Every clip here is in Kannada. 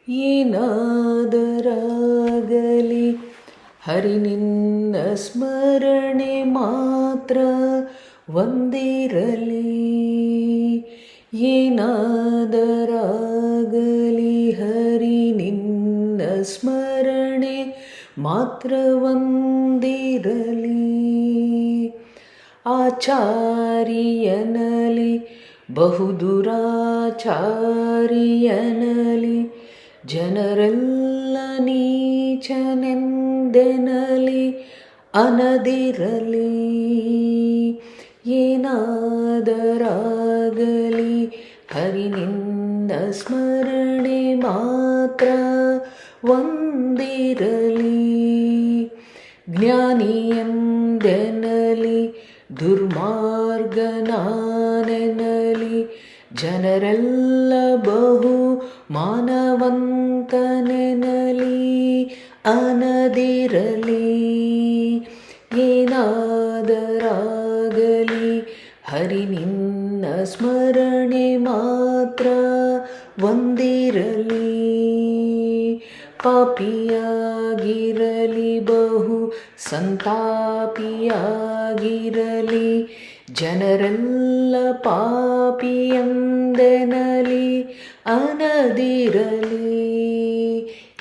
ಏನಾದರಾಗಲಿ ಹರಿ ನಿನ್ನ ಸ್ಮರಣೆ ಮಾತ್ರ ಒಂದಿರಲಿ. ಏನಾದರಾಗಲಿ ಹರಿ ನಿನ್ನ ಸ್ಮರಣೆ ಮಾತ್ರ ಒಂದಿರಲಿ. ಆಚಾರ್ಯನಲಿ ಬಹುದುರಾಚಾರ್ಯನಲಿ ಜನರೆಲ್ಲ ನೀಚನೆಂದೆನಲಿ ಅನದಿರಲಿ. ಏನಾದರಾಗಲಿ ಹರಿ ನಿನ್ನ ಸ್ಮರಣೆ ಮಾತ್ರ ಒಂದಿರಲಿ. ಜ್ಞಾನಿಯೆಂದೆನಲಿ ದುರ್ಮಾರ್ಗನಾನೆನಲಿ ಜನರೆಲ್ಲ ಬಹು ಮಾನವಂತನೆನಲಿ ಅನದಿರಲಿ. ಏನಾದರಾಗಲಿ ಹರಿ ನಿನ್ನ ಸ್ಮರಣೆ ಮಾತ್ರ ಒಂದಿರಲಿ. ಪಾಪಿಯಾಗಿರಲಿ ಬಹು ಸಂತಾಪಿಯಾಗಿರಲಿ ಜನರೆಲ್ಲ ಪಾಪಿಯೆಂದೆನಲಿ ಅನದಿರಲಿ.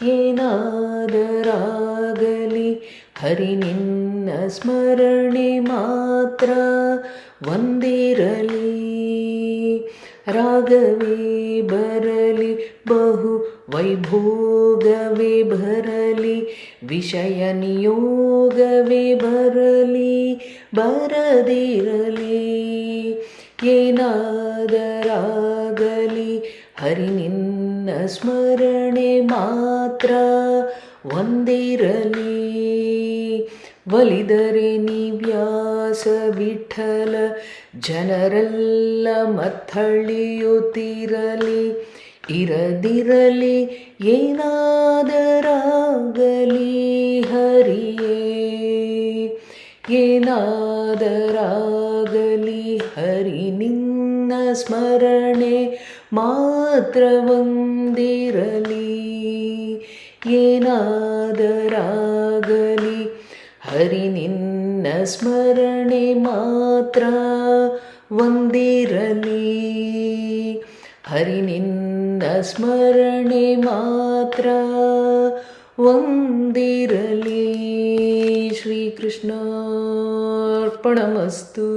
ಏನಾದರಾಗಲಿ ಹರಿ ನಿನ್ನ ಸ್ಮರಣೆ ಮಾತ್ರ ಒಂದಿರಲಿ. ರಾಗವೇ ಬರಲಿ ಬಹು ವೈಭೋಗವೇ ಬರಲಿ ವಿಷಯ ನಿಯೋಗವೇ ಬರಲಿ ಬರದಿರಲಿ. ಏನಾದರಾಗಲಿ ಹರಿ ನಿನ್ನ ಸ್ಮರಣೆ ಮಾತ್ರ ಒಂದಿರಲಿ. ಒಲಿದರೆ ನೀ ವ್ಯಾಸ ವಿಠಲ ಜನರೆಲ್ಲ ಮತ್ತಳಿಯುತ್ತಿರಲಿ ಇರದಿರಲಿ. ಏನಾದರಾಗಲಿ ಹರಿಯೇ. ಏನಾದರಾಗಲಿ ಹರಿ ನಿನ್ನ ಸ್ಮರಣೆ ಮಾತ್ರ ಒಂದಿರಲಿ. ಏನಾದರಾಗಲಿ ಹರಿ ನಿನ್ನ ಸ್ಮರಣೆ ಮಾತ್ರ ಒಂದಿರಲಿ. ಹರಿ ನಿನ್ನ ಸ್ಮರಣೆ ಮಾತ್ರ ಒಂದಿರಲಿ. ಶ್ರೀಕೃಷ್ಣಾರ್ಪಣಮಸ್ತು.